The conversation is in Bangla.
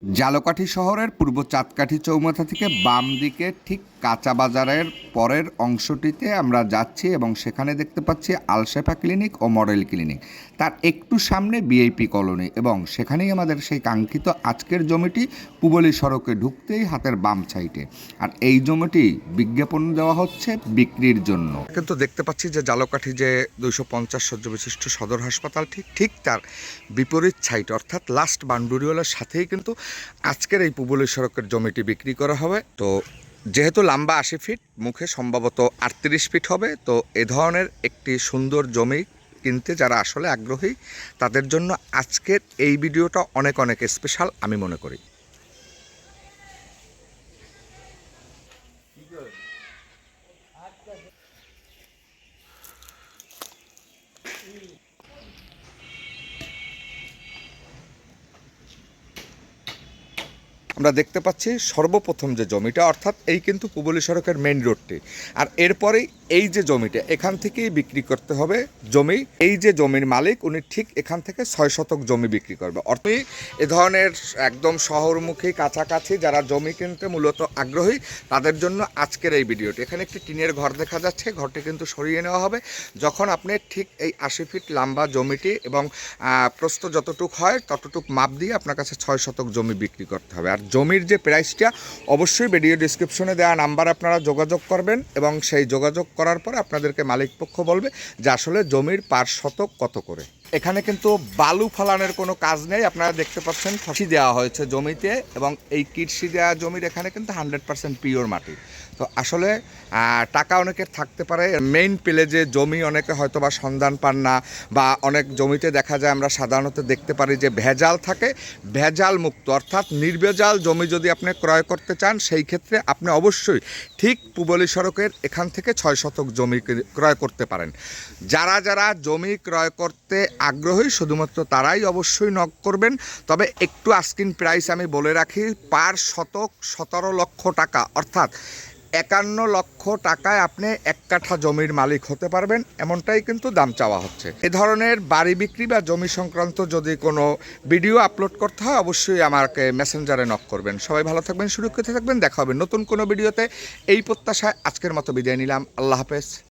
ঝালকাঠি শহরের পূর্ব চাঁদকাঠি চৌমাথা থেকে বাম দিকে ঠিক কাঁচা বাজারের পরের অংশটিতে আমরা যাচ্ছি এবং সেখানে দেখতে পাচ্ছি আলশেফা ক্লিনিক ও মডেল ক্লিনিক। তার একটু সামনে বিআইপি কলোনি এবং সেখানেই আমাদের সেই কাঙ্ক্ষিত আজকের জমিটি পুবলি সড়কে ঢুকতেই হাতের বাম সাইডে। আর এই জমিটি বিজ্ঞাপন দেওয়া হচ্ছে বিক্রির জন্য। কিন্তু দেখতে পাচ্ছি যে ঝালকাঠি যে 250 শয্যা বিশিষ্ট সদর হাসপাতাল ঠিক তার বিপরীত সাইড অর্থাৎ লাস্ট বাউন্ডারিওয়ালার সাথেই কিন্তু আজকের এই পুবলি সড়কের জমিটি বিক্রি করা হবে। তো যেহেতু লম্বা 80 ফিট, মুখে সম্ভবত 38 ফিট হবে, তো এ ধরনের একটি সুন্দর জমি কিনতে যারা আসলে আগ্রহী তাদের জন্য আজকের এই ভিডিওটা অনেক অনেক স্পেশাল আমি মনে করি। আমরা দেখতে পাচ্ছি সর্বপ্রথম যে জমিটা, অর্থাৎ এই কিন্তু পুবলি সড়কের মেইন রোডটি, আর এরপরেই এই যে জমিটা এখান থেকেই বিক্রি করতে হবে জমি। এই যে জমির মালিক উনি ঠিক এখান থেকে 6 শতক জমি বিক্রি করবে। অর্থাৎ এ ধরনের একদম শহরমুখী কাছাকাছি যারা জমি কিনতে মূলত আগ্রহী তাদের জন্য আজকের এই ভিডিওটি। এখানে একটি টিনের ঘর দেখা যাচ্ছে, ঘরটি কিন্তু সরিয়ে নেওয়া হবে যখন আপনি ঠিক এই 80 ফিট লম্বা জমিটি এবং প্রস্থ যতটুক হয় ততটুক মাপ দিয়ে আপনার কাছে 6 শতক জমি বিক্রি করতে হবে। আর জমির যে প্রাইসটা অবশ্যই ভিডিও ডিসক্রিপশনে দেওয়া নাম্বার আপনারা যোগাযোগ করবেন এবং সেই যোগাযোগ করার পর আপনাদেরকে মালিকপক্ষ বলবে যে আসলে জমির পার শতক কত করে। এখানে কিন্তু বালু ফালানোর কোনো কাজ নেই, আপনারা দেখতে পাচ্ছেন কৃষি দেওয়া হয়েছে জমিতে এবং এই কৃষি দেওয়া জমির এখানে কিন্তু 100% পিওর মাটি। তো আসলে টাকা অনেকের থাকতে পারে, মেইন পেলেজে জমি অনেকে হয়তো বা সন্ধান পান না, বা অনেক জমিতে দেখা যায় আমরা সাধারণত দেখতে পারি যে ভেজাল থাকে। ভেজাল মুক্ত অর্থাৎ নির্ভেজাল জমি যদি আপনি ক্রয় করতে চান সেই ক্ষেত্রে আপনি অবশ্যই ঠিক পুবলি সড়কের এখান থেকে 6 শতক জমি ক্রয় করতে পারেন। যারা যারা জমি ক্রয় করতে আগ্রহী শুধুমাত্র তারাই অবশ্যই নক করবেন। তবে একটু আস্কিং প্রাইস আমি বলে রাখি, পার শতক 17 লক্ষ টাকা অর্থাৎ 51 লক্ষ টাকায় আপনি এক কাঠা জমির মালিক হতে পারবেন, এমনটাই কিন্তু দাম চাওয়া হচ্ছে। এ ধরনের বাড়ি বিক্রি বা জমি সংক্রান্ত যদি কোনো ভিডিও আপলোড করতে হয় অবশ্যই আমাকে মেসেঞ্জারে নক করবেন। সবাই ভালো থাকবেন, সুরক্ষিত থাকবেন, দেখা হবে নতুন কোনো ভিডিওতে। এই প্রত্যাশায় আজকের মতো বিদায় নিলাম। আল্লাহ হাফেজ।